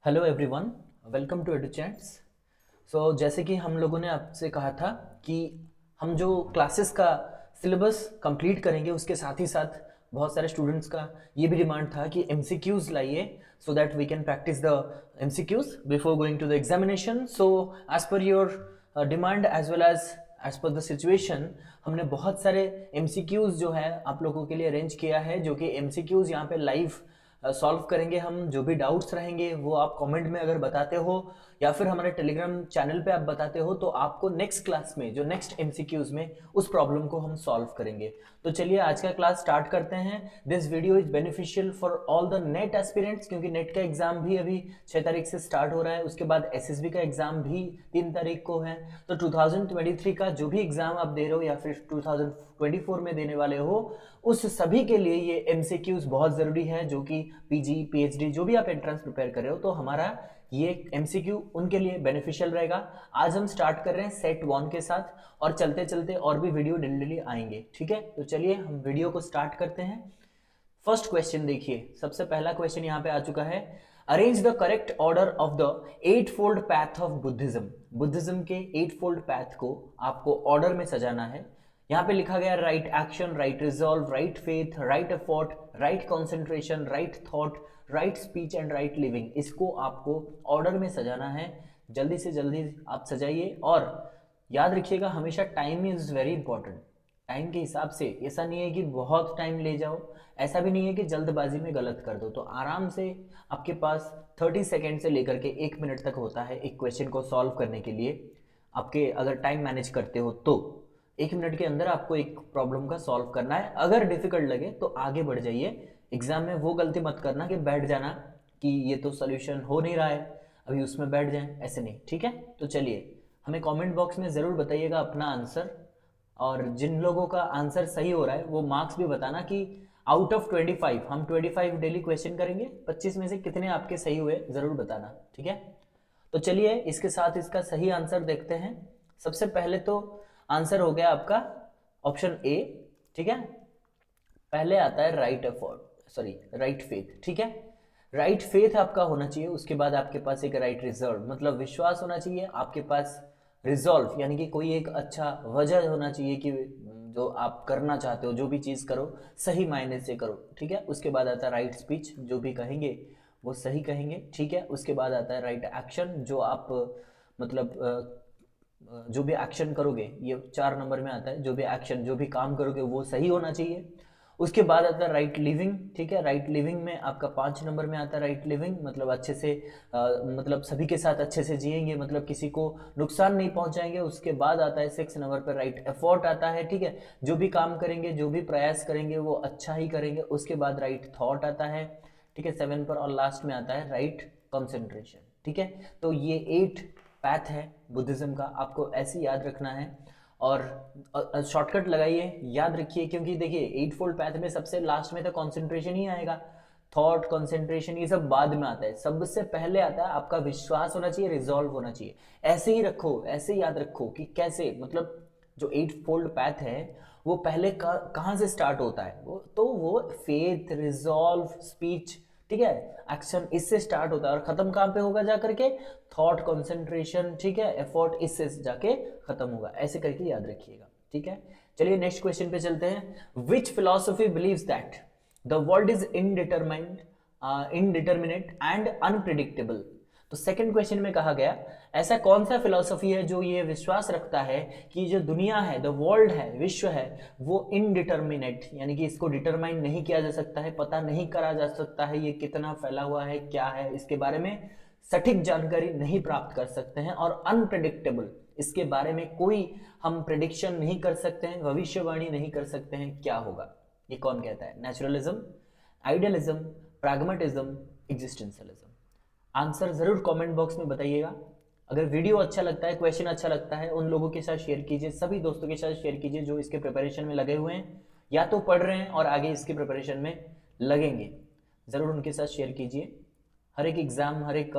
Hello everyone, welcome to Edu Chats. जैसे कि हम लोगों ने आपसे कहा था कि हम जो क्लासेस का सिलेबस कंप्लीट करेंगे उसके साथ ही साथ बहुत सारे स्टूडेंट्स का ये भी डिमांड था कि एमसीक्यूज लाइए so that we can practice the MCQs before going to the examination. So as per your demand as well as per the situation हमने बहुत सारे एमसीक्यूज जो है आप लोगों के लिए अरेंज किया है, जो कि एमसीक्यूज यहाँ पे लाइव सॉल्व करेंगे हम। जो भी डाउट्स रहेंगे वो आप कमेंट में अगर बताते हो या फिर हमारे टेलीग्राम चैनल पे आप बताते हो तो आपको नेक्स्ट क्लास में जो नेक्स्ट एमसीक्यूज में उस प्रॉब्लम को हम सॉल्व करेंगे। तो चलिए आज का क्लास स्टार्ट करते हैं। This video is beneficial for all the net aspirants, क्योंकि नेट का एग्जाम भी अभी 6 तारीख से स्टार्ट हो रहा है। उसके बाद एसएसबी का एग्जाम भी 3 तारीख को है। तो 2023 का जो भी एग्जाम आप दे रहे हो या फिर 2024 में देने वाले हो, उस सभी के लिए ये एमसीक्यूज बहुत जरूरी है, जो कि पीजी पीएचडी जो भी आप एंट्रेंस प्रिपेयर कर रहे हो तो हमारा ये एमसीक्यू उनके लिए बेनिफिशियल रहेगा। आज हम स्टार्ट कर रहे हैं सेट 1 के साथ और चलते चलते और भी वीडियो डेली आएंगे। ठीक है, तो चलिए हम वीडियो को स्टार्ट करते हैं। फर्स्ट क्वेश्चन देखिए, सबसे पहला क्वेश्चन यहाँ पे आ चुका है। Arrange the correct order of the eight fold path of Buddhism. Buddhism के एट फोल्ड पैथ को आपको ऑर्डर में सजाना है। यहाँ पे लिखा गया right action, right resolve, right faith, right effort, right concentration, right thought, right speech and right living. इसको आपको ऑर्डर में सजाना है। जल्दी से जल्दी आप सजाइए और याद रखिएगा हमेशा time is very important. Time के हिसाब से, ऐसा नहीं है कि बहुत टाइम ले जाओ, ऐसा भी नहीं है कि जल्दबाजी में गलत कर दो। तो आराम से आपके पास 30 सेकेंड से लेकर के 1 मिनट तक होता है एक क्वेश्चन को सॉल्व करने के लिए। आपके अगर टाइम मैनेज करते हो तो 1 मिनट के अंदर आपको एक प्रॉब्लम का सॉल्व करना है। अगर डिफिकल्ट लगे तो आगे बढ़ जाइए। एग्जाम में वो गलती मत करना कि बैठ जाना कि ये तो सोल्यूशन हो नहीं रहा है, अभी उसमें बैठ जाएं, ऐसे नहीं। ठीक है, तो चलिए हमें कमेंट बॉक्स में ज़रूर बताइएगा अपना आंसर, और जिन लोगों का आंसर सही हो रहा है वो मार्क्स भी बताना कि आउट ऑफ 25, हम 25 डेली क्वेश्चन करेंगे, 25 में से कितने आपके सही हुए ज़रूर बताना। ठीक है, तो चलिए इसके साथ इसका सही आंसर देखते हैं। सबसे पहले तो आंसर हो गया आपका ऑप्शन ए। ठीक है, पहले आता है right effort, sorry right faith. ठीक है, राइट फेथ आपका होना चाहिए। उसके बाद आपके पास एक राइट रिजर्व मतलब विश्वास होना चाहिए। आपके पास रिजॉल्व यानी कि कोई एक अच्छा वजह होना चाहिए कि जो आप करना चाहते हो, जो भी चीज़ करो सही मायने से करो। ठीक है, उसके बाद आता है राइट स्पीच, जो भी कहेंगे वो सही कहेंगे। ठीक है, उसके बाद आता है राइट एक्शन, जो आप मतलब जो भी एक्शन करोगे, ये 4 नंबर में आता है, जो भी एक्शन जो भी काम करोगे वो सही होना चाहिए। उसके बाद आता है राइट लिविंग। ठीक है, राइट लिविंग में आपका 5 नंबर में आता है राइट लिविंग, मतलब अच्छे से मतलब सभी के साथ अच्छे से जिएंगे, मतलब किसी को नुकसान नहीं पहुंचाएंगे। उसके बाद आता है 6 नंबर पर राइट एफर्ट आता है। ठीक है, जो भी काम करेंगे जो भी प्रयास करेंगे वो अच्छा ही करेंगे। उसके बाद राइट थॉट आता है। ठीक है, 7 पर और लास्ट में आता है राइट कंसंट्रेशन। ठीक है, तो ये 8 पैथ है बुद्धिज्म का, आपको ऐसे याद रखना है और शॉर्टकट लगाइए, याद रखिए, क्योंकि देखिए 8 फोल्ड पैथ में सबसे लास्ट में तो कंसंट्रेशन ही आएगा। थॉट, कंसंट्रेशन ये सब बाद में आता है, सबसे पहले आता है आपका विश्वास होना चाहिए, रिजॉल्व होना चाहिए। ऐसे ही रखो, ऐसे ही याद रखो कि कैसे, मतलब जो 8 फोल्ड पैथ है वो पहले कहाँ से स्टार्ट होता है, वो फेथ, रिजॉल्व, स्पीच, ठीक है, एक्शन, इससे स्टार्ट होता है और खत्म कहाँ पे होगा जाकर के, थॉट, कंसंट्रेशन, ठीक है, एफर्ट, इससे जाके खत्म होगा। ऐसे करके याद रखिएगा। ठीक है, चलिए नेक्स्ट क्वेश्चन पे चलते हैं। Which philosophy believes that the world is indetermined, indeterminate and unpredictable. तो सेकंड क्वेश्चन में कहा गया ऐसा कौन सा फिलॉसफी है जो ये विश्वास रखता है कि जो दुनिया है, द वर्ल्ड है, विश्व है, वो इनडिटर्मिनेट यानी कि इसको डिटरमाइन नहीं किया जा सकता है, पता नहीं करा जा सकता है ये कितना फैला हुआ है, क्या है, इसके बारे में सटीक जानकारी नहीं प्राप्त कर सकते हैं, और अनप्रेडिक्टेबल, इसके बारे में कोई हम प्रेडिक्शन नहीं कर सकते हैं, भविष्यवाणी नहीं कर सकते हैं क्या होगा। ये कौन कहता है? Naturalism, idealism, pragmatism, existentialism. Answer जरूर कमेंट बॉक्स में बताइएगा। अगर वीडियो अच्छा लगता है, क्वेश्चन अच्छा लगता है, उन लोगों के साथ शेयर कीजिए, सभी दोस्तों के साथ शेयर कीजिए जो इसके प्रिपरेशन में लगे हुए हैं या तो पढ़ रहे हैं और आगे इसके प्रिपरेशन में लगेंगे। ज़रूर उनके साथ शेयर कीजिए। हर एक एग्ज़ाम, हर एक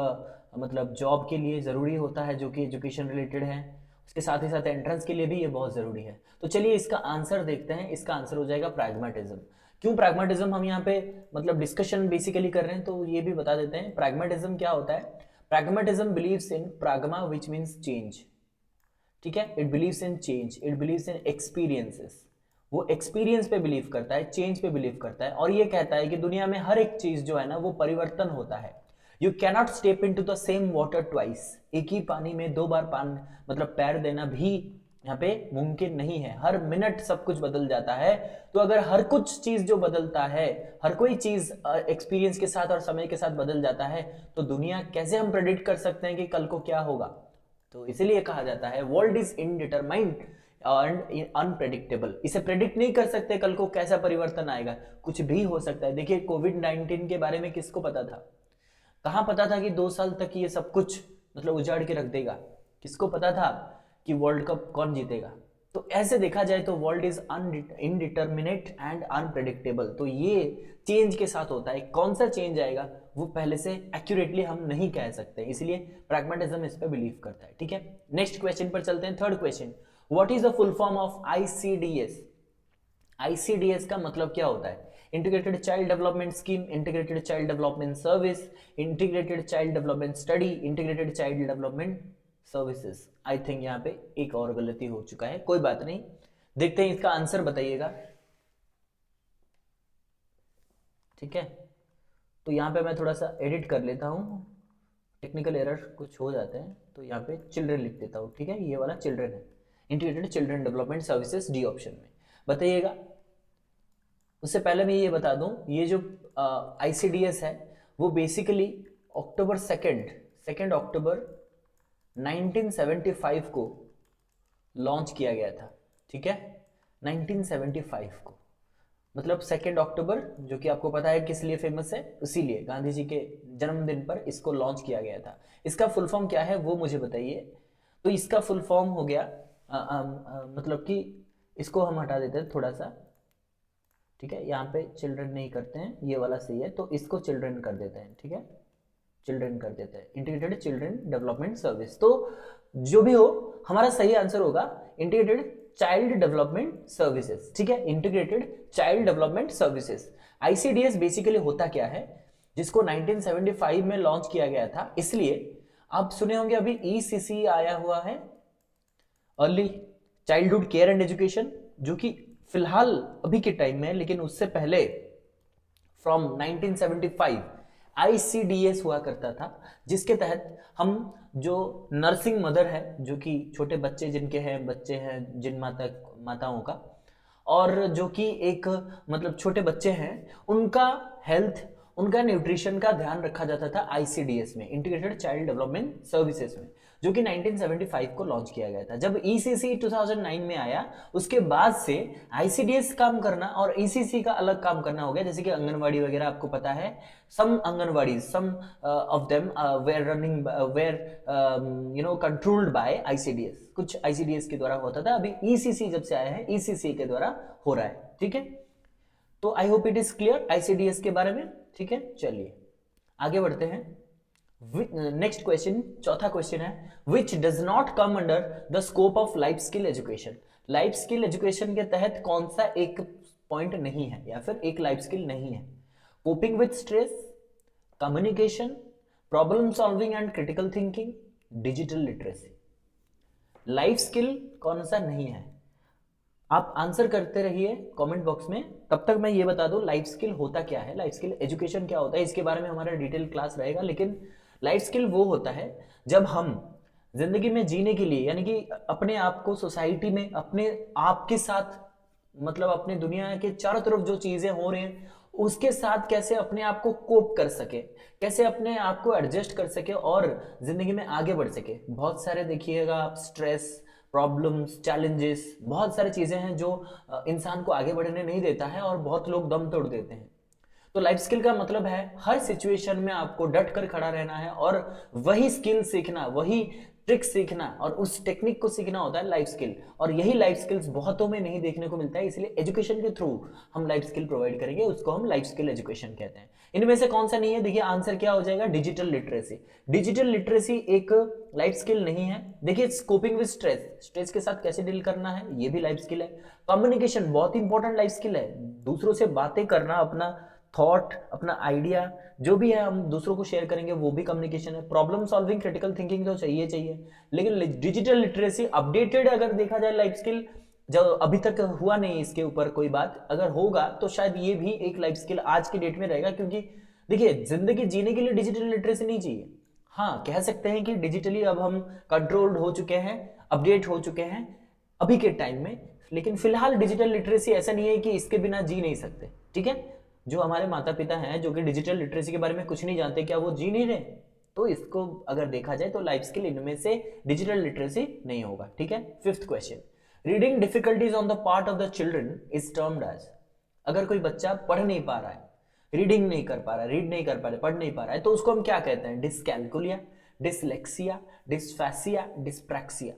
मतलब जॉब के लिए ज़रूरी होता है जो कि एजुकेशन रिलेटेड है, उसके साथ ही साथ एंट्रेंस के लिए भी ये बहुत ज़रूरी है। तो चलिए इसका आंसर देखते हैं। इसका आंसर हो जाएगा प्रैग्मेटिज्म। क्यों प्रैग्मेटिज्म हम यहाँ पे मतलब डिस्कशन बेसिकली कर रहे हैं, तो ये भी बता देते हैं प्रैग्मेटिज्म क्या होता है। Pragmatism believes in pragma which means change, ठीक है। It believes in change, it believes in experiences, वो एक्सपीरियंस पे बिलीव करता है, चेंज पे बिलीव करता है, और ये कहता है कि दुनिया में हर एक चीज जो है ना वो परिवर्तन होता है। You cannot step into the same water twice, एक ही पानी में दो बार पान मतलब पैर देना भी यहाँ पे मुमकिन नहीं है। हर मिनट सब कुछ बदल जाता है। तो अगर हर कुछ चीज जो बदलता है, हर कोई चीज एक्सपीरियंस के साथ और समय के साथ बदल जाता है, तो दुनिया कैसे हम प्रेडिक्ट कर सकते हैं कि कल को क्या होगा। तो इसीलिए कहा जाता है वर्ल्ड इज इनडिटरमाइंड एंड अनप्रेडिक्टेबल। इसे प्रेडिक्ट नहीं कर सकते कल को कैसा परिवर्तन आएगा, कुछ भी हो सकता है। देखिए कोविड-19 के बारे में किसको पता था, कहां पता था कि 2 साल तक ये सब कुछ मतलब उजाड़ के रख देगा, किसको पता था कि वर्ल्ड कप कौन जीतेगा। तो ऐसे देखा जाए तो world is indeterminate and unpredictable. तो ये चेंज के साथ होता है, कौन सा चेंज आएगा वो पहले से एक्यूरेटली हम नहीं कह सकते, इसलिए प्रैग्मेटिज्म इस पे बिलीव करता है, ठीक है। नेक्स्ट क्वेश्चन पर चलते हैं, third question, what is the full form of ICDS. ICDS का मतलब क्या होता है, integrated child development scheme, integrated child development service, integrated child development study, integrated child development services. I think यहाँ पे एक और गलती हो चुका है, कोई बात नहीं, देखते हैं इसका आंसर बताइएगा, ठीक है। तो यहाँ पे मैं थोड़ा सा एडिट कर लेता हूँ, टेक्निकल एरर कुछ हो जाते हैं, तो यहाँ पे चिल्ड्रन लिख देता हूँ, ठीक है। ये वाला चिल्ड्रन है, integrated children development services, D option में बताइएगा। उससे पहले मैं ये बता दूं, ये जो आईसीडीएस है वो बेसिकली अक्टूबर 2 अक्टूबर 1975 को लॉन्च किया गया था, ठीक है। 1975 को मतलब 2 अक्टूबर, जो कि आपको पता है किस लिए फेमस है, इसीलिए गांधी जी के जन्मदिन पर इसको लॉन्च किया गया था। इसका फुल फॉर्म क्या है वो मुझे बताइए। तो इसका फुल फॉर्म हो गया मतलब कि इसको हम हटा देते हैं थोड़ा सा, ठीक है। यहाँ पे चिल्ड्रन नहीं करते हैं, ये वाला सही है, तो इसको चिल्ड्रन कर देते हैं, ठीक है, चिल्ड्रन कर देते हैं, इंटीग्रेटेड चिल्ड्रन डेवलपमेंट सर्विस। तो जो भी हो हमारा सही आंसर होगा इंटीग्रेटेड चाइल्ड डेवलपमेंट सर्विसेज, ठीक है, integrated child development services. ICDS basically होता क्या है, जिसको 1975 में लॉन्च किया गया था, इसलिए आप सुने होंगे अभी ईसीसी आया हुआ है, early childhood care and education, जो कि फिलहाल अभी के टाइम में, लेकिन उससे पहले फ्रॉम 1975 आईसीडीएस हुआ करता था, जिसके तहत हम जो नर्सिंग मदर है, जो कि छोटे बच्चे जिनके हैं, बच्चे हैं जिन माताओं का, और जो कि एक मतलब छोटे बच्चे हैं, उनका हेल्थ, उनका न्यूट्रिशन का ध्यान रखा जाता था आईसीडीएस में, इंटीग्रेटेड चाइल्ड डेवलपमेंट सर्विसेज में, जो कि 1975 को लॉन्च किया गया था। जब ईसीसी 2009 में आया, उसके बाद से आईसीडीएस काम करना और ईसीसी का अलग काम करना हो गया। जैसे कि आंगनवाड़ी वगैरह आपको पता है, some anganwadi, some of them were running were you know controlled by ICDS, कुछ आईसीडीएस के द्वारा होता था, अभी ईसीसी जब से आया है ईसीसी के द्वारा हो रहा है, ठीक है। तो I hope it is clear ICDS के बारे में, ठीक है। चलिए आगे बढ़ते हैं। नेक्स्ट क्वेश्चन, चौथा क्वेश्चन है, which does not come under the scope of life skill education. Life skill education के तहत कौन सा एक पॉइंट नहीं है या फिर एक लाइफ स्किल नहीं है, coping with stress, communication, problem solving and critical thinking, digital literacy. Life skill कौन सा नहीं है, आप आंसर करते रहिए कमेंट बॉक्स में, तब तक मैं ये बता दूं लाइफ स्किल होता क्या है, लाइफ स्किल एजुकेशन क्या होता है, इसके बारे में हमारा डिटेल क्लास रहेगा। लेकिन लाइफ स्किल वो होता है जब हम जिंदगी में जीने के लिए, यानी कि अपने आप को सोसाइटी में अपने आप के साथ, मतलब अपने दुनिया के चारों तरफ जो चीजें हो रही हैं उसके साथ कैसे अपने आप को कोप कर सके, कैसे अपने आप को एडजस्ट कर सके और जिंदगी में आगे बढ़ सके। बहुत सारे देखिएगा आप स्ट्रेस, प्रॉब्लम्स, चैलेंजेस, बहुत सारी चीजें हैं जो इंसान को आगे बढ़ने नहीं देता है और बहुत लोग दम तोड़ देते हैं। तो लाइफ स्किल का मतलब है हर सिचुएशन में आपको डट कर खड़ा रहना है और वही स्किल सीखना, वही ट्रिक सीखना और उस टेक्निक को सीखना होता है लाइफ स्किल, और यही लाइफ स्किल्स बहुतों में नहीं देखने को मिलता है, इसलिए एजुकेशन के थ्रू हम लाइफ स्किल प्रोवाइड करेंगे, उसको हम लाइफ स्किल एजुकेशन कहते हैं। इनमें से कौन सा नहीं है? देखिए आंसर क्या हो जाएगा, डिजिटल लिटरेसी। डिजिटल लिटरेसी एक लाइफ स्किल नहीं है। देखिए स्कोपिंग विद स्ट्रेस, स्ट्रेस के साथ कैसे डील करना है, ये भी लाइफ स्किल है। कम्युनिकेशन बहुत इंपॉर्टेंट लाइफ स्किल है, दूसरों से बातें करना, अपना थॉट, अपना आइडिया जो भी है हम दूसरों को शेयर करेंगे, वो भी कम्युनिकेशन है। प्रॉब्लम सॉल्विंग, क्रिटिकल थिंकिंग तो चाहिए, लेकिन डिजिटल लिटरेसी अपडेटेड अगर देखा जाए लाइफ स्किल, जो अभी तक हुआ नहीं इसके ऊपर कोई बात, अगर होगा तो शायद ये भी एक लाइफ स्किल आज की डेट में रहेगा। क्योंकि देखिए जिंदगी जीने के लिए डिजिटल लिटरेसी नहीं चाहिए। हाँ, कह सकते हैं कि डिजिटली अब हम कंट्रोल्ड हो चुके हैं, अपडेट हो चुके हैं अभी के टाइम में, लेकिन फिलहाल डिजिटल लिटरेसी ऐसा नहीं है कि इसके बिना जी नहीं सकते। ठीक है, जो हमारे माता पिता हैं जो कि डिजिटल लिटरेसी के बारे में कुछ नहीं जानते, क्या वो जी नहीं रहे? तो इसको अगर देखा जाए तो लाइफ स्किल इनमें से डिजिटल लिटरेसी नहीं होगा। ठीक है, fifth question, reading difficulties on the part of the children is termed as. अगर कोई बच्चा पढ़ नहीं पा रहा है, रीडिंग नहीं कर पा रहा है, रीड नहीं कर पा रहा, पढ़ नहीं पा रहा है, तो उसको हम क्या कहते हैं? Dyscalculia, dyslexia, dysphasia, dyspraxia.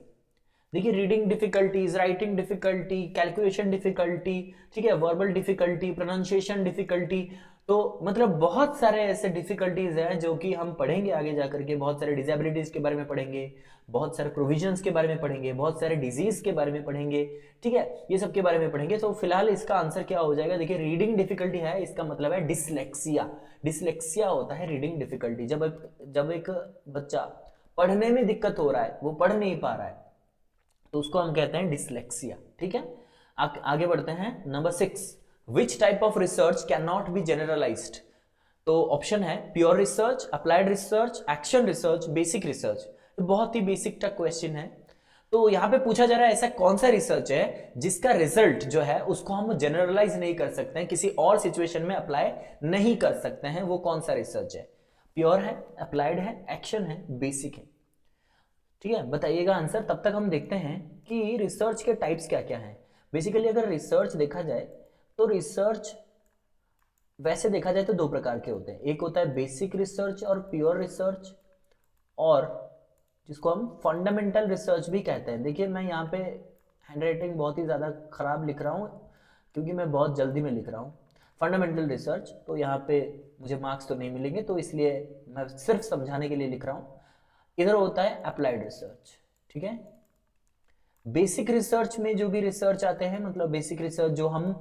देखिए reading difficulties, writing difficulty, calculation difficulty, ठीक है, वर्बल डिफिकल्टी, प्रोनाउंसिएशन डिफिकल्टी, तो मतलब बहुत सारे ऐसे डिफिकल्टीज हैं जो कि हम पढ़ेंगे आगे जाकर के। बहुत सारे डिसेबिलिटीज के बारे में पढ़ेंगे, बहुत सारे प्रोविजंस के बारे में पढ़ेंगे, बहुत सारे डिजीज के बारे में पढ़ेंगे। ठीक है, ये सब के बारे में पढ़ेंगे। तो फिलहाल इसका आंसर क्या हो जाएगा? देखिए रीडिंग डिफिकल्टी है, इसका मतलब है डिसलेक्सिया। डिसलेक्सिया होता है रीडिंग डिफिकल्टी, जब एक बच्चा पढ़ने में दिक्कत हो रहा है, वो पढ़ नहीं पा रहा है, तो उसको हम कहते हैं डिसलेक्सिया। ठीक है, आगे बढ़ते हैं। Number 6, which type of research can not be generalized? तो ऑप्शन है pure research, applied research, action research, basic research. बहुत ही बेसिक टक क्वेश्चन है। तो यहां पे पूछा जा रहा है ऐसा कौन सा रिसर्च है जिसका रिजल्ट जो है उसको हम जनरलाइज नहीं कर सकते हैं, किसी और सिचुएशन में अप्लाई नहीं कर सकते हैं, वो कौन सा रिसर्च है? प्योर है, अप्लाइड है, एक्शन है, बेसिक है। ठीक है, बताइएगा आंसर। तब तक हम देखते हैं कि रिसर्च के टाइप्स क्या क्या हैं। बेसिकली अगर रिसर्च देखा जाए तो रिसर्च वैसे देखा जाए तो दो प्रकार के होते हैं। एक होता है बेसिक रिसर्च और प्योर रिसर्च, और जिसको हम फंडामेंटल रिसर्च भी कहते हैं। देखिए मैं यहाँ पे हैंडराइटिंग बहुत ही ज़्यादा खराब लिख रहा हूँ क्योंकि मैं बहुत जल्दी में लिख रहा हूँ। फंडामेंटल रिसर्च, तो यहाँ पे मुझे मार्क्स तो नहीं मिलेंगे, तो इसलिए मैं सिर्फ समझाने के लिए लिख रहा हूँ। इधर होता है अप्लाइड रिसर्च। ठीक है, बेसिक रिसर्च में जो भी रिसर्च आते हैं, मतलब बेसिक रिसर्च जो हम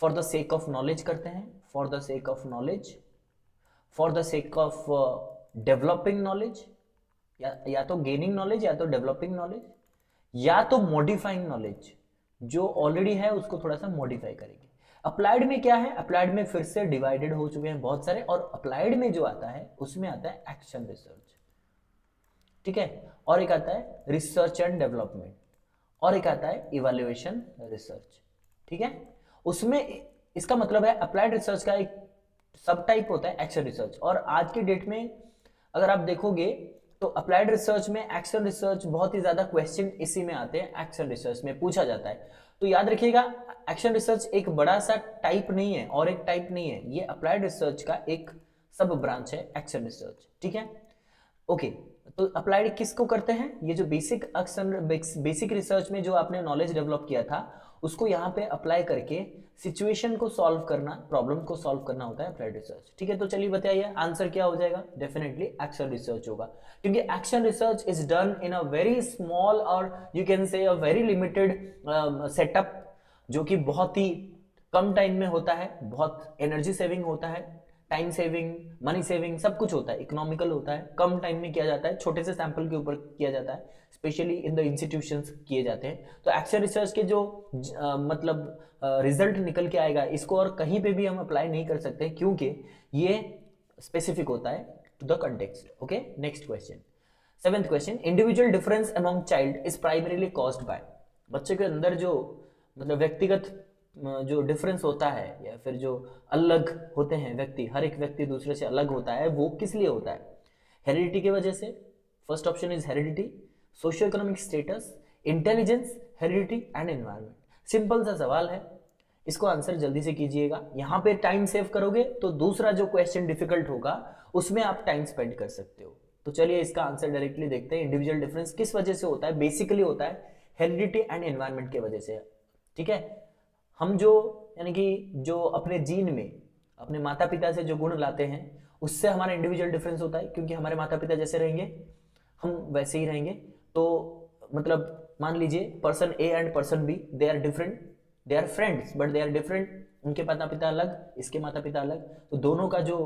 for the sake of knowledge करते हैं, for the sake of knowledge, for the sake of developing knowledge, या तो गेनिंग नॉलेज, या तो डेवलपिंग नॉलेज, या तो मॉडिफाइंग नॉलेज, जो ऑलरेडी है उसको थोड़ा सा मॉडिफाई करेंगे। अप्लाइड में क्या है? अप्लाइड में फिर से डिवाइडेड हो चुके हैं बहुत सारे, और अप्लाइड में जो आता है उसमें आता है एक्शन रिसर्च। ठीक है, और एक आता है रिसर्च एंड डेवलपमेंट, और एक आता है इवैल्यूएशन रिसर्च। ठीक है, उसमें इसका मतलब है अप्लाइड रिसर्च का एक सब टाइप होता है एक्शन रिसर्च। और आज की डेट में अगर आप देखोगे तो अप्लाइड रिसर्च में एक्शन रिसर्च बहुत ही ज्यादा क्वेश्चन इसी में आते हैं, एक्शन रिसर्च में पूछा जाता है। तो याद रखिएगा एक्शन रिसर्च एक बड़ा सा टाइप नहीं है और एक टाइप नहीं है, ये अप्लाइड रिसर्च का एक सब ब्रांच है एक्शन रिसर्च। ठीक है, ओके। तो अप्लाइड किसको करते हैं? ये जो बेसिक एक्शन, बेसिक रिसर्च में जो आपने नॉलेज डेवलप किया था उसको यहाँ पे अप्लाई करके सिचुएशन को सॉल्व करना, प्रॉब्लम को सॉल्व करना होता है अप्लाइड रिसर्च। ठीक है, तो चलिए बताइए आंसर क्या हो जाएगा? डेफिनेटली एक्शन रिसर्च होगा, क्योंकि action research is done in a very small और you can say a very limited setup, जो कि बहुत ही कम टाइम में होता है, बहुत एनर्जी सेविंग होता है, टाइम सेविंग, मनी सेविंग, सब कुछ होता है, इकोनॉमिकल होता है, कम टाइम में किया जाता है, छोटे से सैंपल के ऊपर किया जाता है, स्पेशली इन द इंस्टीट्यूशंस किए जाते हैं। तो एक्शन रिसर्च के जो मतलब रिजल्ट निकल के आएगा, इसको और कहीं पे भी हम अप्लाई नहीं कर सकते क्योंकि ये स्पेसिफिक होता है to the context. Okay, next question, seventh question, individual difference among child is primarily caused by. बच्चे के अंदर जो मतलब व्यक्तिगत जो डिफरेंस होता है या फिर जो अलग होते हैं व्यक्ति, हर एक व्यक्ति दूसरे से अलग होता है, वो किस लिए होता है? हेरिडिटी की वजह से। First option is heredity, socio economic status, intelligence, heredity and environment. Simple सा सवाल है, इसको आंसर जल्दी से कीजिएगा। यहां पे टाइम सेव करोगे तो दूसरा जो क्वेश्चन डिफिकल्ट होगा उसमें आप टाइम स्पेंड कर सकते हो। तो चलिए इसका आंसर डायरेक्टली देखते हैं। इंडिविजुअल डिफरेंस किस वजह से होता है? बेसिकली होता है हेरिडिटी एंड एनवायरनमेंट के वजह से। ठीक है, हम जो यानी कि जो अपने जीन में अपने माता पिता से जो गुण लाते हैं उससे हमारा इंडिविजुअल डिफरेंस होता है, क्योंकि हमारे माता पिता जैसे रहेंगे हम वैसे ही रहेंगे। तो मतलब मान लीजिए person A and person B, they are different, they are friends but they are different, उनके माता पिता अलग, इसके माता पिता अलग, तो दोनों का जो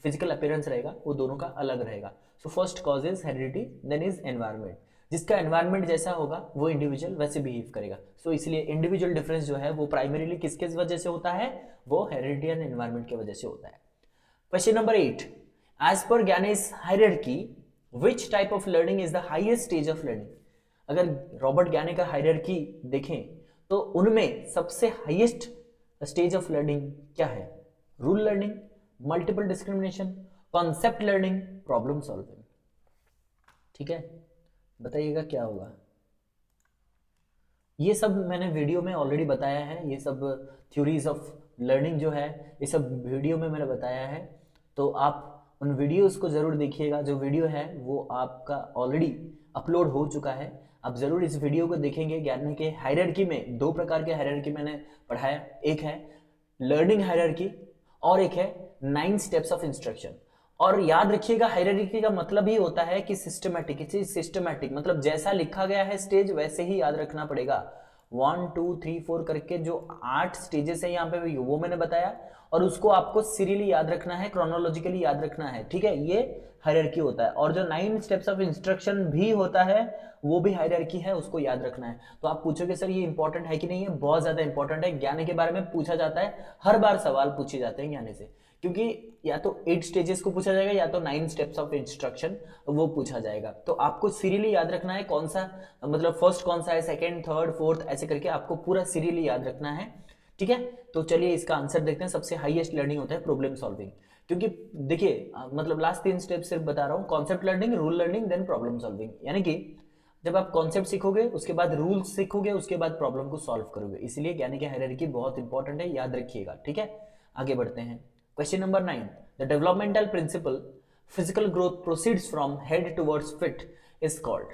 फिजिकल अपीयरेंस रहेगा वो दोनों का अलग रहेगा। So first cause is heredity, then is environment. जिसका एनवायरनमेंट जैसा होगा वो इंडिविजुअल वैसे बिहेव करेगा। सो इसलिए इंडिविजुअल डिफरेंस जो है वो प्राइमरीली किसके वजह से होता है? वो हेरिडिटी एंड एनवायरनमेंट की वजह से होता है। Question number 8, as per Gagne's hierarchy which type of learning is the highest stage of learning? अगर रॉबर्ट ज्ञाने का हायरार्की देखें तो उनमें सबसे हाईएस्ट स्टेज ऑफ लर्निंग क्या है? Rule learning, multiple discrimination, concept learning, problem solving. ठीक है, बताइएगा क्या होगा। ये सब मैंने वीडियो में ऑलरेडी बताया है, ये सब थ्योरीज ऑफ लर्निंग जो है ये सब वीडियो में मैंने बताया है, तो आप उन वीडियोस को ज़रूर देखिएगा। जो वीडियो है वो आपका ऑलरेडी अपलोड हो चुका है, आप ज़रूर इस वीडियो को देखेंगे। ज्ञान के हायरार्की में दो प्रकार के हायरार्की मैंने पढ़ाया, एक है लर्निंग हायरार्की और एक है 9 स्टेप्स ऑफ इंस्ट्रक्शन। और याद रखिएगा हायरार्की का मतलब ही होता है कि सिस्टमैटिक, इसे सिस्टमैटिक मतलब जैसा लिखा गया है स्टेज वैसे ही याद रखना पड़ेगा। 1 2 3 4 करके जो 8 स्टेजेस है यहाँ पे वो मैंने बताया, और उसको आपको सीरियली याद रखना है, क्रोनोलॉजिकली याद रखना है। ठीक है, ये हायरार्की होता है। और जो 9 स्टेप्स ऑफ इंस्ट्रक्शन भी होता है वो भी हायरार्की है, उसको याद रखना है। तो आप पूछोगे सर ये इंपॉर्टेंट है कि नहीं? है, बहुत ज्यादा इंपॉर्टेंट है। ज्ञान के बारे में पूछा जाता है, हर बार सवाल पूछे जाते हैं ज्ञान से, क्योंकि या तो 8 स्टेजेस को पूछा जाएगा या तो 9 स्टेप्स ऑफ इंस्ट्रक्शन वो पूछा जाएगा। तो आपको सीरियली याद रखना है कौन सा, मतलब फर्स्ट कौन सा है, सेकंड, थर्ड, फोर्थ, ऐसे करके आपको पूरा सीरियली याद रखना है। ठीक है, तो चलिए इसका आंसर देखते हैं। सबसे हाईएस्ट लर्निंग होता है प्रॉब्लम सॉल्विंग, क्योंकि देखिए मतलब लास्ट 3 स्टेप सिर्फ बता रहा हूँ, concept learning, rule learning, then problem solving. यानी कि जब आप कॉन्सेप्ट सीखोगे उसके बाद रूल्स सीखोगे, उसके बाद प्रॉब्लम को सॉल्व करोगे। इसलिए यानी कि हायरार्की बहुत इंपॉर्टेंट है, याद रखिएगा। ठीक है, आगे बढ़ते हैं। Question number 9, the developmental principle physical growth proceeds from head towards feet is called.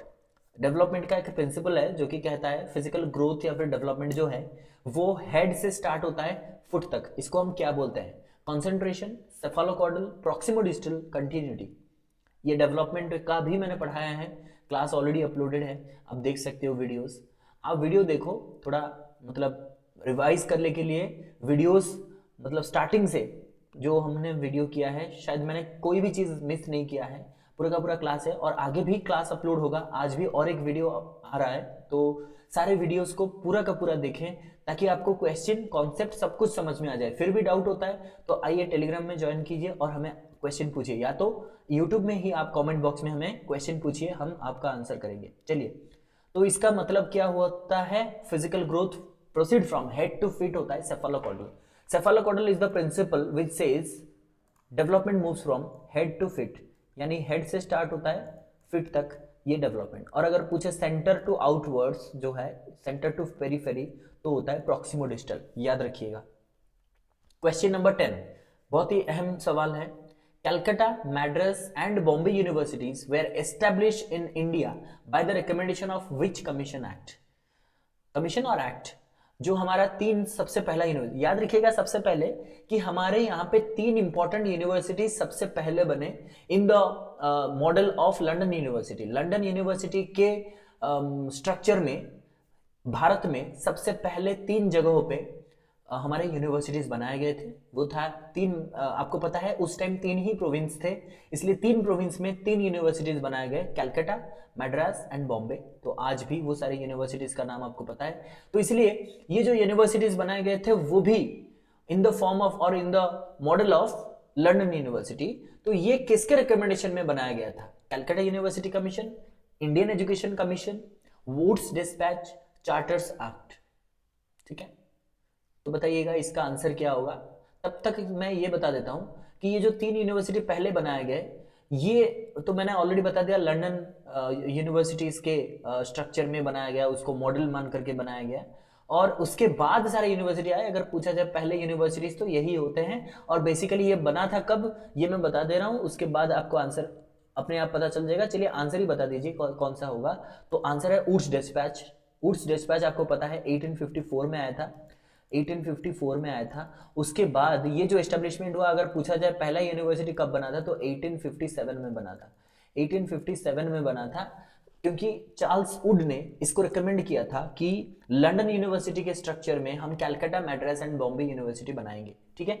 Development का एक प्रिंसिपल है जो कि कहता है फिजिकल ग्रोथ या फिर डेवलपमेंट जो है वो हेड से स्टार्ट होता है फुट तक। इसको हम क्या बोलते हैं? Concentration, cephalocaudal, proximodistal, continuity. ये डेवलपमेंट का भी मैंने पढ़ाया है, क्लास ऑलरेडी अपलोडेड है, आप देख सकते हो वीडियोस। आप वीडियो देखो, थोड़ा मतलब रिवाइज करने के लिए वीडियोस, मतलब स्टार्टिंग से जो हमने वीडियो किया है शायद मैंने कोई भी चीज़ मिस नहीं किया है, पूरा का पूरा क्लास है। और आगे भी क्लास अपलोड होगा, आज भी और एक वीडियो आ रहा है, तो सारे वीडियोस को पूरा का पूरा देखें ताकि आपको क्वेश्चन, कॉन्सेप्ट सब कुछ समझ में आ जाए। फिर भी डाउट होता है तो आइए टेलीग्राम में ज्वाइन कीजिए और हमें क्वेश्चन पूछिए, या तो यूट्यूब में ही आप कमेंट बॉक्स में हमें क्वेश्चन पूछिए, हम आपका आंसर करेंगे। चलिए, तो इसका मतलब क्या होता है? Physical growth proceed from head to feet होता है cephalocaudal. Cephalocaudal is the principle which says development moves from head to feet, यानी हेड से स्टार्ट होता है फीट तक ये डेवलपमेंट। और अगर पूछे सेंटर टू आउटवर्ड्स जो है, सेंटर टू पेरीफेरी, तो होता है प्रॉक्सिमोडिस्टल, याद रखिएगा। क्वेश्चन नंबर 10 बहुत ही अहम सवाल है। Calcutta, Madras and Bombay universities were established in India by the recommendation of which commission act? Commission और एक्ट जो हमारा तीन सबसे पहला यूनिवर्सिटी, याद रखिएगा सबसे पहले कि हमारे यहाँ पे 3 इंपॉर्टेंट यूनिवर्सिटी सबसे पहले बने इन the model of London university. London university के स्ट्रक्चर में भारत में सबसे पहले 3 जगहों पे हमारे यूनिवर्सिटीज बनाए गए थे। वो था 3, आपको पता है उस टाइम 3 ही प्रोविंस थे, इसलिए 3 प्रोविंस में 3 यूनिवर्सिटीज बनाए गए, कैलकाटा, मद्रास एंड बॉम्बे। तो आज भी वो सारी यूनिवर्सिटीज का नाम आपको पता है। तो इसलिए ये जो यूनिवर्सिटीज बनाए गए थे वो भी इन द फॉर्म ऑफ और in the model of London University. तो ये किसके रिकमेंडेशन में बनाया गया था? Calcutta University Commission, Indian Education Commission, Woods Dispatch, Charters Act. ठीक है, तो बताइएगा इसका आंसर क्या होगा। तब तक मैं ये बता देता हूं कि ये जो 3 यूनिवर्सिटी पहले बनाए गए, ये तो मैंने ऑलरेडी बता दिया, लंदन यूनिवर्सिटीज के स्ट्रक्चर में बनाया गया, उसको मॉडल मान करके बनाया गया। और उसके बाद सारे यूनिवर्सिटी आए। अगर पूछा जाए पहले यूनिवर्सिटीज तो यही होते हैं। और बेसिकली ये बना था कब, ये मैं बता दे रहा हूँ, उसके बाद आपको आंसर अपने आप पता चल जाएगा। चलिए आंसर ही बता दीजिए कौन सा होगा। तो आंसर है ऊड्स डिस्पैच। ऊड्स डिस्पैच आपको पता है 1854 में आया था, 1854 में आया था। उसके बाद ये जो एस्टेब्लिशमेंट हुआ, अगर पूछा जाए पहला यूनिवर्सिटी कब बना था, तो 1857 में बना था, 1857 में बना था। क्योंकि चार्ल्स वुड ने इसको रिकमेंड किया था कि लंदन यूनिवर्सिटी के स्ट्रक्चर में हम कैलकाटा, मैड्रास एंड बॉम्बे यूनिवर्सिटी बनाएंगे। ठीक है,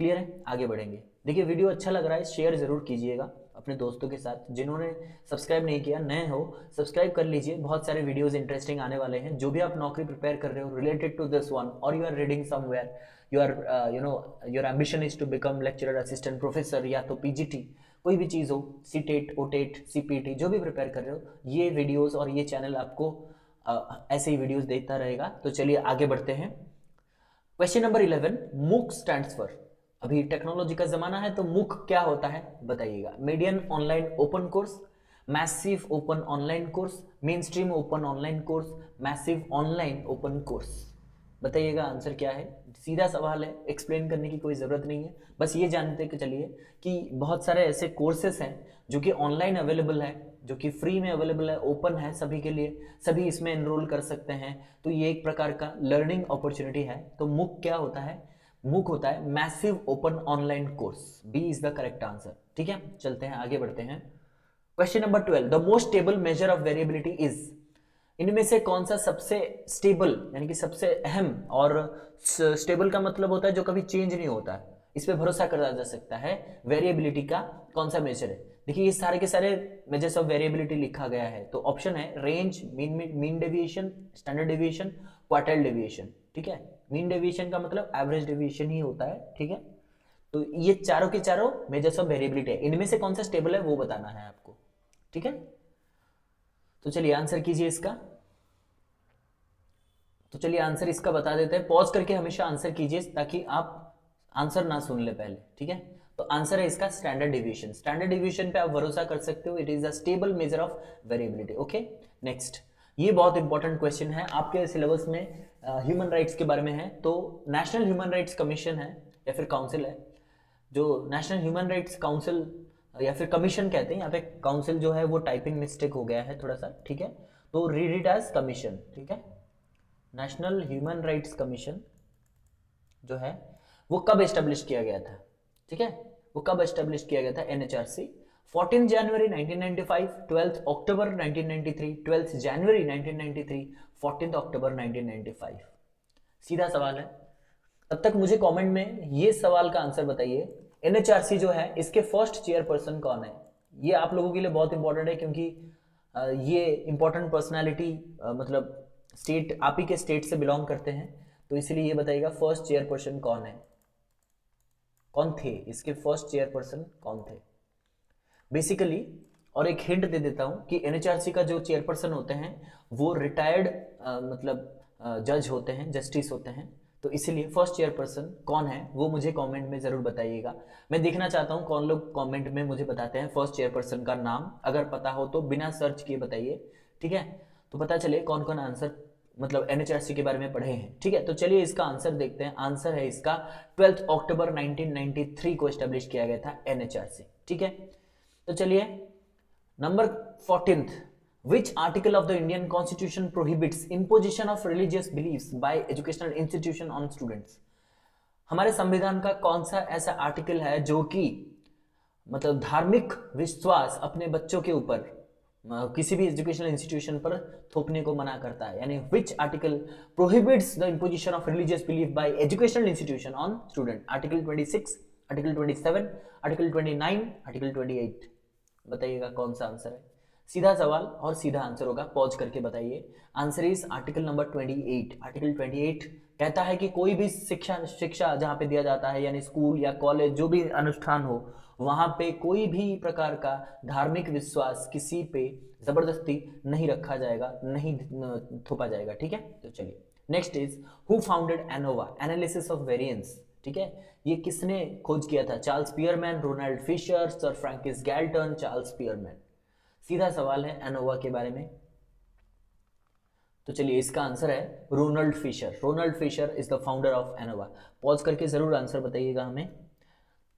क्लियर है, आगे बढ़ेंगे। देखिए वीडियो अच्छा लग रहा है, शेयर जरूर कीजिएगा अपने दोस्तों के साथ। जिन्होंने सब्सक्राइब नहीं किया, नए हो, सब्सक्राइब कर लीजिए। बहुत सारे वीडियोस इंटरेस्टिंग आने वाले हैं। जो भी आप नौकरी प्रिपेयर कर रहे हो रिलेटेड टू दिस वन, और you are reading somewhere, you are your ambition is to become lecturer, assistant professor, या तो पीजीटी, कोई भी चीज़ हो, सीटेट, ओटेट, सीपीटी, जो भी प्रिपेयर कर रहे हो, ये वीडियोस और ये चैनल आपको ऐसे ही वीडियोस देता रहेगा। तो चलिए आगे बढ़ते हैं। क्वेश्चन नंबर 11, मूक स्टैंड्स फॉर। अभी टेक्नोलॉजी का जमाना है, तो मूक क्या होता है बताइएगा। Medium online open course, massive open online course, main stream open online course, massive online open course. बताइएगा आंसर क्या है। सीधा सवाल है, एक्सप्लेन करने की कोई ज़रूरत नहीं है, बस ये जानते कि चलिए कि बहुत सारे ऐसे कोर्सेस हैं जो कि ऑनलाइन अवेलेबल है, जो कि फ्री में अवेलेबल है, ओपन है सभी के लिए, सभी इसमें एनरोल कर सकते हैं। तो ये एक प्रकार का लर्निंग अपॉर्चुनिटी है। तो मूक क्या होता है, मूक होता है massive open online course. B is the correct answer. ठीक है, चलते हैं आगे बढ़ते हैं। Question number 12, the most stable measure of variability is. इनमें से कौन सा सबसे स्टेबल, यानी कि सबसे अहम, और स्टेबल का मतलब होता है जो कभी चेंज नहीं होता है, इस पे भरोसा करा जा सकता है, वेरिएबिलिटी का कौन सा मेजर है। देखिए ये सारे के सारे मेजर्स ऑफ वेरिएबिलिटी लिखा गया है। तो ऑप्शन है range, mean deviation, standard deviation, quartile deviation. ठीक है, मीन डेविएशन का मतलब एवरेज डेविएशन ही होता है। ठीक है, तो ये चारों के चारों मेजर्स ऑफ वेरिएबिलिटी है, इनमें से कौन सा स्टेबल है वो बताना है आपको। ठीक है, तो चलिए आंसर कीजिए इसका। तो चलिए आंसर इसका बता देते हैं। पॉज करके हमेशा आंसर कीजिए ताकि आप आंसर ना सुन ले पहले। ठीक है, तो आंसर है इसका स्टैंडर्ड डिवीजन। स्टैंडर्ड डिवीजन पे आप भरोसा कर सकते हो, it is a stable measure of variability. Okay, next, ये बहुत इंपॉर्टेंट क्वेश्चन है आपके सिलेबस में, ह्यूमन राइट्स के बारे में है। तो नेशनल ह्यूमन राइट्स कमीशन है या फिर काउंसिल है, जो नेशनल ह्यूमन राइट्स काउंसिल या फिर कमीशन कहते हैं, यहाँ पे काउंसिल जो है वो टाइपिंग मिस्टेक हो गया है थोड़ा सा। ठीक है, तो रीड इट एज कमीशन। ठीक है, नेशनल ह्यूमन राइट्स कमीशन जो है वो कब एस्टेब्लिश किया गया था। ठीक है, वो कब एस्टेब्लिश किया गया था, एनएचआरसी 14 जनवरी 1995, 12 अक्टूबर 1993, 12 जनवरी 1993, 14 अक्टूबर 1995। सीधा सवाल है। तब तक मुझे कमेंट में ये सवाल का आंसर बताइए, एनएचआरसी जो है इसके फर्स्ट चेयरपर्सन कौन है। ये आप लोगों के लिए बहुत इंपॉर्टेंट है, क्योंकि ये इंपॉर्टेंट पर्सनालिटी, मतलब स्टेट, आप ही के स्टेट से बिलोंग करते हैं, तो इसलिए ये बताइएगा फर्स्ट चेयरपर्सन कौन है, कौन थे इसके फर्स्ट चेयरपर्सन कौन थे बेसिकली। और एक हिंट दे देता हूं कि एनएचआरसी का जो चेयरपर्सन होते हैं वो रिटायर्ड मतलब जज होते हैं, जस्टिस होते हैं। तो इसीलिए फर्स्ट चेयरपर्सन कौन है वो मुझे कमेंट में जरूर बताइएगा। मैं देखना चाहता हूं कौन लोग कमेंट में मुझे बताते हैं फर्स्ट चेयरपर्सन का नाम। अगर पता हो तो बिना सर्च किए बताइए। ठीक है, तो पता चले कौन कौन आंसर मतलब एनएचआरसी के बारे में पढ़े हैं। ठीक है, तो चलिए इसका आंसर देखते हैं। आंसर है इसका 12 अक्टूबर 1993 को एस्टेब्लिश किया गया था एनएचआरसी। ठीक है, तो चलिए number 14th, which article of the Indian Constitution prohibits imposition of religious beliefs by educational institution on students। हमारे संविधान का कौन सा ऐसा आर्टिकल है जो कि मतलब धार्मिक विश्वास अपने बच्चों के ऊपर किसी भी एजुकेशनल इंस्टीट्यूशन पर थोपने को मना करता है, यानी which article prohibits the imposition of religious belief by educational institution on student. Article 26, article 27, article 29, article 28। बताइएगा कौन सा आंसर है। सीधा सवाल और सीधा आंसर होगा, पॉज करके बताइए। Answer is article number 28। Article 28 कहता है कि कोई भी शिक्षा जहां पे दिया जाता है, यानी स्कूल या कॉलेज जो भी अनुष्ठान हो, वहां पे कोई भी प्रकार का धार्मिक विश्वास किसी पे जबरदस्ती नहीं रखा जाएगा, नहीं थोपा जाएगा। ठीक है, तो चलिए next is who founded ANOVA, analysis of variance. ठीक है, ये किसने खोज किया था, Charles Pearman, Ronald Fisher, sir Francis Galton, Charles Pearman. सीधा सवाल है एनोवा के बारे में। तो चलिए इसका आंसर है Ronald Fisher. Ronald Fisher is the founder of ANOVA. Pause करके जरूर आंसर बताइएगा हमें।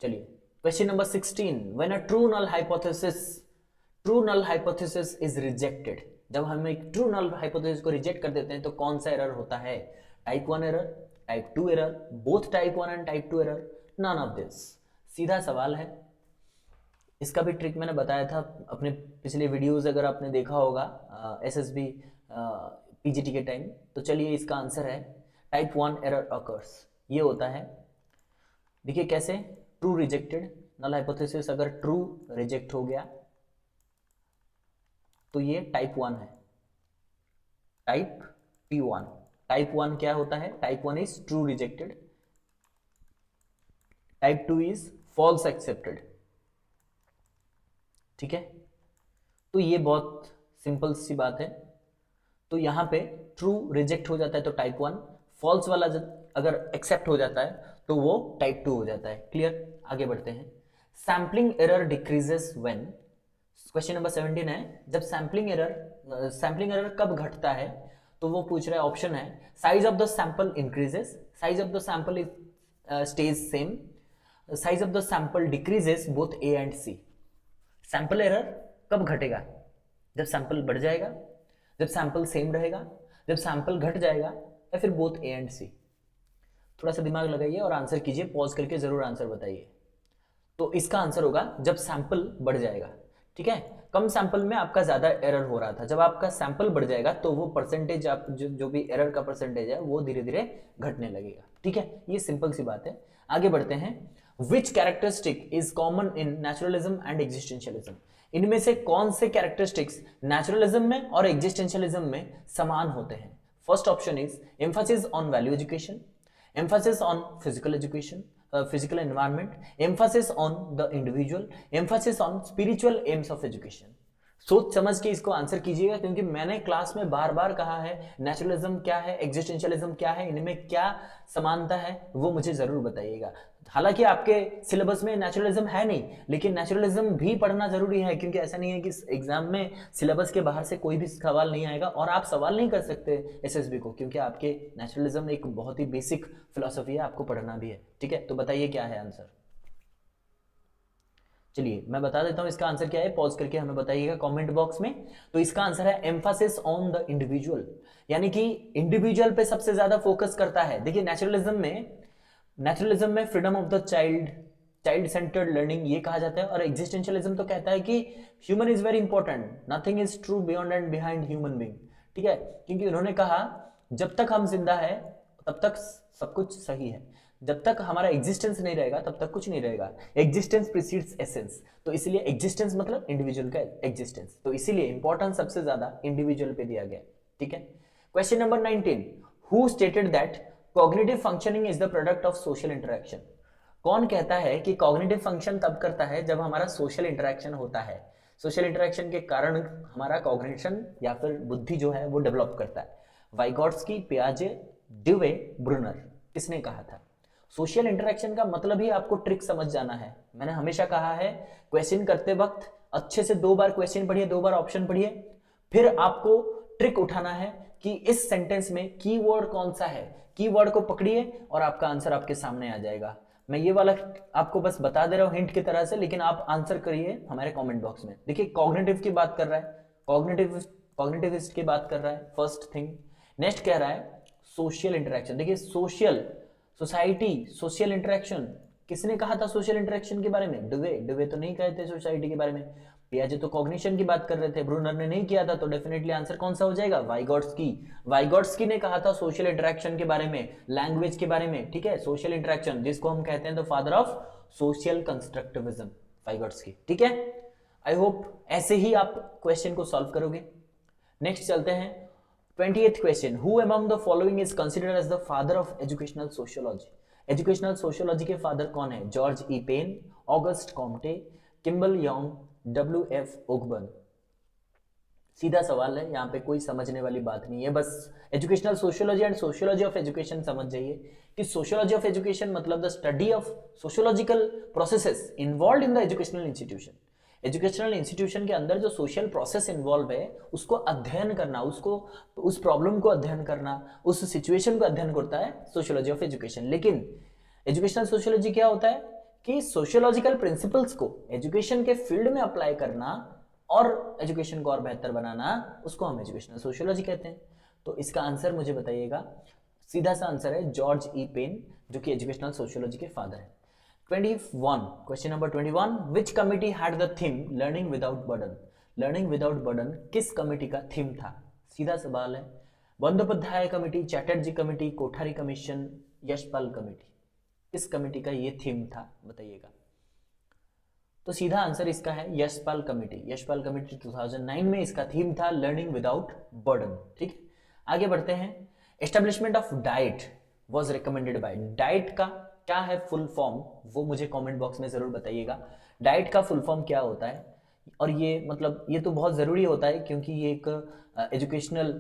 चलिए question number 16, when a true null hypothesis true null hypothesis is rejected, जब हम एक ट्रू नल हाइपोथेसिस को रिजेक्ट कर देते हैं तो कौन सा एरर होता है? Type 1 error, type 2 error, both type 1 and type 2 error, none of this. सीधा सवाल है। इसका भी ट्रिक मैंने बताया था अपने पिछले वीडियोस, अगर आपने देखा होगा एसएसबी पीजीटी के टाइम। तो चलिए इसका आंसर है टाइप 1 एरर अकर्स, ये होता है। देखिए कैसे, ट्रू रिजेक्टेड, नल हाइपोथेसिस अगर ट्रू रिजेक्ट हो गया तो ये टाइप 1 है, टाइप P1। टाइप 1 क्या होता है? Type 1 is true rejected, type 2 is false accepted. ठीक है, तो ये बहुत सिंपल सी बात है। तो यहां पे ट्रू रिजेक्ट हो जाता है तो टाइप 1, फॉल्स वाला अगर एक्सेप्ट हो जाता है तो वो टाइप 2 हो जाता है। क्लियर? आगे बढ़ते हैं। Sampling error decreases when, question number 17 है, जब सैम्पलिंग एरर कब घटता है? तो वो पूछ रहा है, ऑप्शन है size of the sample increases, size of the sample stays same, size of the sample decreases, both A and C. Sample error कब घटेगा? जब सैंपल बढ़ जाएगा, जब सैंपल सेम रहेगा, जब सैंपल घट जाएगा, या फिर बोथ ए एंड सी। थोड़ा सा दिमाग लगाइए और आंसर कीजिए, पॉज करके जरूर आंसर बताइए। तो इसका आंसर होगा जब सैंपल बढ़ जाएगा। ठीक है, कम सैंपल में आपका ज्यादा एरर हो रहा था, जब आपका सैंपल बढ़ जाएगा तो वो परसेंटेज, आप जो भी एरर का परसेंटेज है वो धीरे धीरे घटने लगेगा। ठीक है, ये सिंपल सी बात है। आगे बढ़ते हैं। Which characteristic is common in naturalism and existentialism? इनमें से कौन से कैरेक्टरिस्टिक्स नेचुरलिज्म में और एग्जिस्टेंशियलिज्म में समान होते हैं? First option is Mphasis on value education, Mphasis on physical education, physical environment, emphasis on the individual, emphasis on spiritual aims of education। सोच समझ के इसको आंसर कीजिएगा, क्योंकि मैंने क्लास में बार बार कहा है नेचुरलिज्म क्या है, एग्जिस्टेंशियलिज्म क्या है, इनमें क्या समानता है वो मुझे जरूर बताइएगा। हालांकि आपके सिलेबस में नेचुरलिज्म है नहीं, लेकिन नेचुरलिज्म भी पढ़ना जरूरी है, क्योंकि ऐसा नहीं है कि एग्जाम में सिलेबस के बाहर से कोई भी सवाल नहीं आएगा, और आप सवाल नहीं कर सकते एसएसबी को, क्योंकि आपके नेचुरलिज्म एक बहुत ही बेसिक फिलॉसफी है, आपको पढ़ना भी है। ठीक है, तो बताइए क्या है आंसर। चलिए मैं बता देता हूं इसका आंसर क्या है, पॉज करके हमें बताइएगा कमेंट बॉक्स में। तो इसका आंसर है एम्फासिस ऑन द इंडिविजुअल, यानी कि इंडिविजुअल पे सबसे ज्यादा फोकस करता है। देखिए नेचुरलिज्म में freedom of the child, child centred learning ये कहा जाता है, और एग्जिस्टेंशियलिज्म तो कहता है कि human is very important, nothing is true beyond and behind human being. ठीक है, क्योंकि उन्होंने कहा जब तक हम जिंदा है तब तक सब कुछ सही है, जब तक हमारा एग्जिस्टेंस नहीं रहेगा तब तक कुछ नहीं रहेगा। एग्जिस्टेंस प्रीसीड्स एसेंस, तो इसीलिए एग्जिस्टेंस मतलब इंडिविजुअल का एग्जिस्टेंस, तो इसीलिए इंपॉर्टेंस सबसे ज्यादा इंडिविजुअल पे दिया गया। ठीक है, question number 19, who stated that cognitive functioning is the product of social interaction? कौन कहता है कि कॉग्निटिव फंक्शन तब करता है जब हमारा सोशल इंटरेक्शन होता है, सोशल इंटरेक्शन के कारण हमारा कॉग्निशन या फिर बुद्धि जो है वो डेवलप करता है? वाइगॉट्स्की, पियाजे, ड्यूवे, ब्रूनर, किसने कहा था? सोशल इंटरेक्शन का मतलब ही आपको ट्रिक समझ जाना है। मैंने हमेशा कहा है क्वेश्चन करते वक्त अच्छे से 2 बार क्वेश्चन पढ़िए, 2 बार ऑप्शन पढ़िए, फिर आपको ट्रिक उठाना है कि इस सेंटेंस में कीवर्ड कौन सा है, कीवर्ड को पकड़िए और आपका आंसर आपके सामने आ जाएगा। मैं ये वाला आपको बस बता दे रहा हूं हिंट की तरह से, लेकिन आप आंसर करिए हमारे कमेंट बॉक्स में। देखिए कॉग्निटिव की बात कर रहा है, कॉग्निटिविस्ट की बात कर रहा है, फर्स्ट थिंग। नेक्स्ट कह रहा है सोशल इंटरेक्शन। देखिए सोशल, सोसाइटी, सोशल इंटरेक्शन, किसने कहा था सोशल इंटरेक्शन के बारे में? डुवे तो नहीं कहते सोसाइटी के बारे में। पियाजे तो कॉग्निशन की बात कर रहे थे, ब्रूनर ने नहीं किया था, तो डेफिनेटली आंसर कौन सा हो जाएगा? वाइगॉट्स्की ने कहा था सोशल इंटरेक्शन के बारे में, लैंग्वेज के बारे में। ठीक है, सोशल इंटरेक्शन, जिसको हम कहते हैं the father of social constructivism, Vygotsky. ठीक है, आई होप ऐसे ही आप क्वेश्चन को सॉल्व करोगे। नेक्स्ट चलते हैं 28th question, who among the following is considered as the father of educational sociology? Educational sociology के फादर कौन है? George E Payne, Auguste Comte, Kimball Young, WF Ogburn. सीधा सवाल है, यहां पे कोई समझने वाली बात नहीं है, बस educational sociology and sociology of education समझ जाइए कि सोशियोलॉजी ऑफ एजुकेशन मतलब the study of sociological processes involve in the educational institution. Educational institution के अंदर जो सोशल प्रोसेस इन्वॉल्व है उसको अध्ययन करना, उसको, उस प्रॉब्लम को अध्ययन करना, उस सिचुएशन को अध्ययन करता है सोशियोलॉजी ऑफ एजुकेशन। लेकिन एजुकेशनल सोशियोलॉजी क्या होता है कि सोशियोलॉजिकल प्रिंसिपल्स को एजुकेशन के फील्ड में अप्लाई करना और एजुकेशन को और बेहतर बनाना, उसको हम एजुकेशनल सोशियोलॉजी कहते हैं। तो इसका आंसर मुझे बताइएगा, सीधा सा आंसर है जॉर्ज ई पेन, जो कि एजुकेशनल सोशियोलॉजी के फादर है। 21 question number 21, which committee had the theme learning without burden? Learning without burden किस कमिटी का थीम था? सीधा सवाल है। Bandopadhyay committee, Chatterjee committee, Kothari commission, Yashpal committee, किस कमेटी का ये थीम था बताइएगा। तो सीधा आंसर इसका है यशपाल कमेटी। यशपाल कमेटी 2009 में इसका थीम था लर्निंग विदाउट बर्डन। ठीक है, आगे बढ़ते हैं। Establishment of diet was recommended by, diet का क्या है फुल फॉर्म, वो मुझे कमेंट बॉक्स में जरूर बताइएगा। डाइट का फुल फॉर्म क्या होता है, और ये मतलब ये तो बहुत ज़रूरी होता है क्योंकि ये एक एजुकेशनल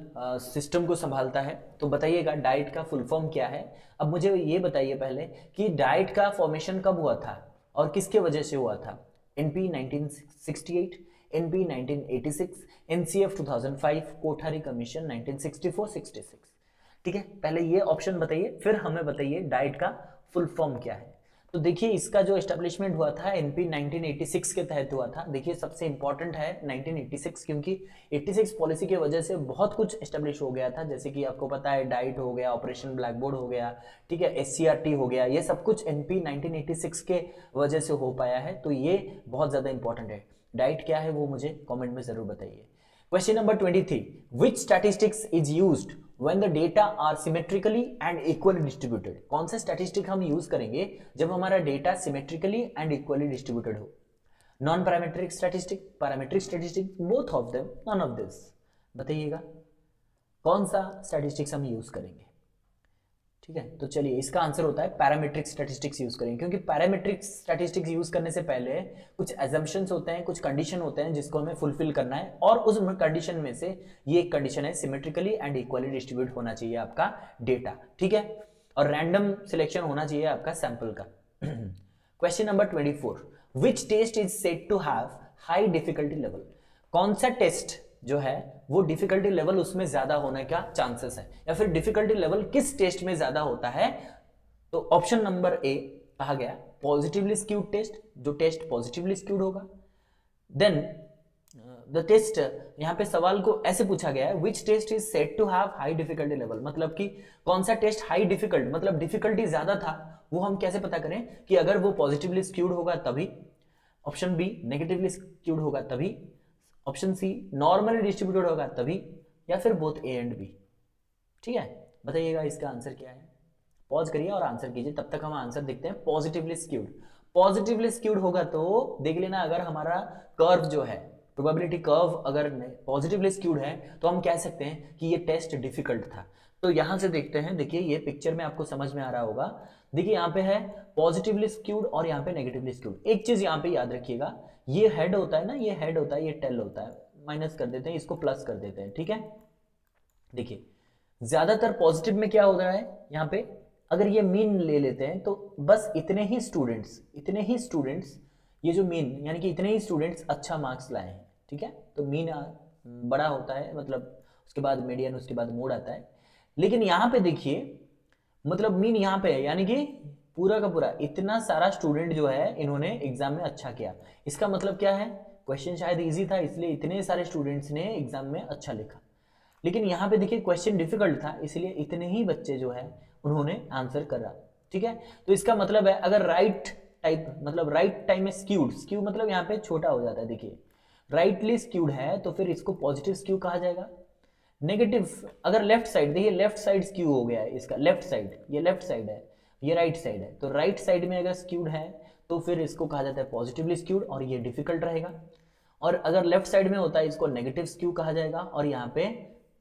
सिस्टम को संभालता है। तो बताइएगा डाइट का फुल फॉर्म क्या है। अब मुझे ये बताइए पहले कि डाइट का फॉर्मेशन कब हुआ था और किसके वजह से हुआ था। NP 1968, NP 1986, NCF 2005, Kothari commission 1964-66। ठीक है, पहले ये ऑप्शन बताइए, फिर हमें बताइए डाइट का फुल फॉर्म क्या है। तो देखिए इसका जो एस्टेब्लिशमेंट हुआ था एनपी 1986 के तहत हुआ था। देखिए सबसे इंपॉर्टेंट है 1986, क्योंकि 86 पॉलिसी की वजह से बहुत कुछ एस्टेब्लिश हो गया था, जैसे कि आपको पता है डाइट हो गया, ऑपरेशन ब्लैक बोर्ड हो गया, ठीक है, एससीईआरटी हो गया, ये सब कुछ एनपी 1986 के वजह से हो पाया है। तो ये बहुत ज़्यादा इंपॉर्टेंट है। डाइट क्या है वो मुझे कॉमेंट में ज़रूर बताइए। Question number 23, which statistics is used when the data are symmetrically and equally distributed? कौन सा स्टैटिस्टिक हम यूज करेंगे जब हमारा data symmetrically and equally distributed हो? Non parametric statistic, parametric statistic, both of them, none of this. बताइएगा कौन सा स्टैटिस्टिक्स हम यूज करेंगे। ठीक है, तो चलिए इसका आंसर होता है पैरामीट्रिक स्टैटिस्टिक्स यूज करेंगे, क्योंकि पैरामीट्रिक स्टैटिस्टिक्स यूज करने से पहले कुछ एजम्पशंस होते हैं, कुछ कंडीशन होते हैं जिसको हमें फुलफिल करना है, और उस कंडीशन में से ये एक कंडीशन है सिमेट्रिकली एंड इक्वली डिस्ट्रीब्यूट होना चाहिए आपका डेटा। ठीक है, और रैंडम सिलेक्शन होना चाहिए आपका सैंपल का। Question number 24, which test is said to have high difficulty level? कौन सा टेस्ट जो है वो डिफिकल्टी लेवल उसमें ज्यादा होने का चांसेस है, या फिर डिफिकल्टी लेवल किस टेस्ट में ज्यादा होता है? तो ऑप्शन नंबर ए कहा गया पॉजिटिवली स्क्यूड टेस्ट, जो टेस्ट पॉजिटिवली स्क्यूड होगा। देन द टेस्ट, यहां पे सवाल को ऐसे पूछा गया है, which test is said to have high difficulty level, मतलब कि कौन सा टेस्ट हाई डिफिकल्ट, मतलब डिफिकल्टी ज्यादा था, वो हम कैसे पता करें कि अगर वो पॉजिटिवली स्क्यूड होगा तभी, ऑप्शन बी नेगेटिवली स्क्यूड होगा तभी, ऑप्शन सी नॉर्मली डिस्ट्रीब्यूटेड होगा तभी, या फिर बोथ ए एंड बी। ठीक है, बताइएगा इसका आंसर क्या है। पॉज करिए और आंसर कीजिए, तब तक हम आंसर देखते हैं। पॉजिटिवली स्क्यूड, पॉजिटिवली स्क्यूड होगा तो देख लेना, अगर हमारा कर्व जो है, प्रोबेबिलिटी कर्व अगर पॉजिटिवली स्क्यूड है तो हम कह सकते हैं कि ये टेस्ट डिफिकल्ट था। तो यहां से देखते हैं, देखिए ये पिक्चर में आपको समझ में आ रहा होगा, देखिए यहाँ पे है पॉजिटिवली स्क्यूड और यहाँ पे नेगेटिवली स्क्यूड। एक चीज यहाँ पे याद रखिएगा, ये हेड होता है ना, ये हेड होता है, ये टेल होता है, माइनस कर देते हैं, इसको प्लस कर देते हैं। ठीक है, देखिए ज्यादातर पॉजिटिव में क्या हो रहा है, यहाँ पे अगर ये मीन ले लेते हैं तो बस इतने ही स्टूडेंट्स ये जो मीन यानी कि इतने ही स्टूडेंट्स अच्छा मार्क्स लाए हैं। ठीक है, तो मीन बड़ा होता है, मतलब उसके बाद मीडियन, उसके बाद मोड आता है। लेकिन यहाँ पे देखिए, मतलब मीन यहाँ पे है, यानी कि पूरा का पूरा इतना सारा स्टूडेंट जो है इन्होंने एग्जाम में अच्छा किया। इसका मतलब क्या है, क्वेश्चन शायद इजी था इसलिए इतने सारे स्टूडेंट्स ने एग्जाम में अच्छा लिखा। लेकिन यहाँ पे देखिए क्वेश्चन डिफिकल्ट था, इसलिए इतने ही बच्चे जो है उन्होंने आंसर करा। ठीक है, तो इसका मतलब है अगर राइट टाइप, मतलब राइट टाइम में स्क्यूड, स्क्यू मतलब यहाँ पे छोटा हो जाता है, देखिए राइटली स्क्यूड है तो फिर इसको पॉजिटिव स्क्यू कहा जाएगा। नेगेटिव, अगर लेफ्ट साइड, देखिए लेफ्ट साइड स्क्यू हो गया है इसका, लेफ्ट साइड, ये लेफ्ट साइड है, ये राइट साइड है, तो राइट साइड में अगर स्क्यूड है तो फिर इसको कहा जाता है पॉजिटिवली स्क्यूड और ये डिफिकल्ट रहेगा। और अगर लेफ्ट साइड में होता है इसको नेगेटिव स्क्यू कहा जाएगा और यहाँ पे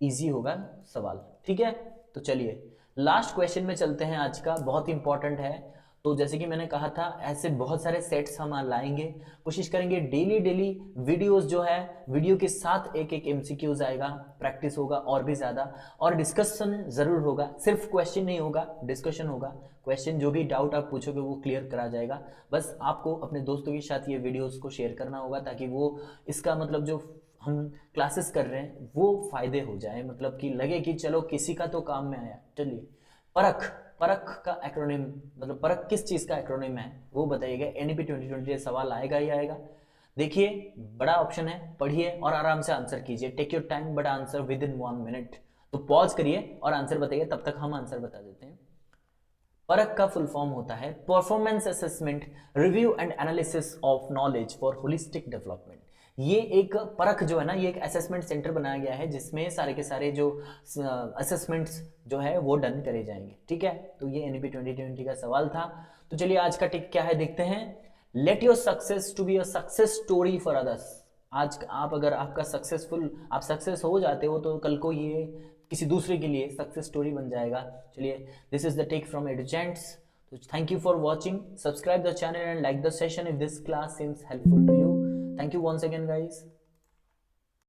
इजी होगा सवाल। ठीक है, तो चलिए लास्ट क्वेश्चन में चलते हैं आज का, बहुत इंपॉर्टेंट है। तो जैसे कि मैंने कहा था ऐसे बहुत सारे सेट्स हम लाएंगे, कोशिश करेंगे डेली वीडियोस जो है, वीडियो के साथ एक एक एमसीक्यूज आएगा, प्रैक्टिस होगा और भी ज्यादा, और डिस्कशन जरूर होगा, सिर्फ क्वेश्चन नहीं होगा, डिस्कशन होगा। क्वेश्चन जो भी डाउट आप पूछोगे वो क्लियर करा जाएगा। बस आपको अपने दोस्तों के साथ ये वीडियोस को शेयर करना होगा ताकि वो इसका मतलब जो हम क्लासेस कर रहे हैं वो फायदे हो जाए, मतलब कि लगे कि चलो किसी का तो काम में आया। चलिए परख का एक्रोनिम, मतलब परख किस चीज का एक्रोनिम है वो बताइएगा। एनईपी 2020 सवाल आएगा ही आएगा। देखिए बड़ा ऑप्शन है, पढ़िए और आराम से आंसर कीजिए। Take your time but answer within 1 minute. तो पॉज करिए और आंसर बताइए, तब तक हम आंसर बता देते हैं। परख का फुल फॉर्म होता है performance assessment review and analysis of knowledge for holistic development. ये एक परख जो है ना, ये एक असेसमेंट सेंटर बनाया गया है जिसमें सारे के सारे जो असेसमेंट्स जो है वो डन करे जाएंगे। ठीक है, तो ये एनईपी 2020 का सवाल था। तो चलिए आज का टिक क्या है देखते हैं। Let your success to be a success story for others. आज आप अगर आपका सक्सेसफुल आप सक्सेस हो जाते हो तो कल को ये किसी दूसरे के लिए सक्सेस स्टोरी बन जाएगा। चलिए, this is the take from Educhents. तो thank you for watching, subscribe the channel and like the session if this class seems helpful to you. Thank you once again guys।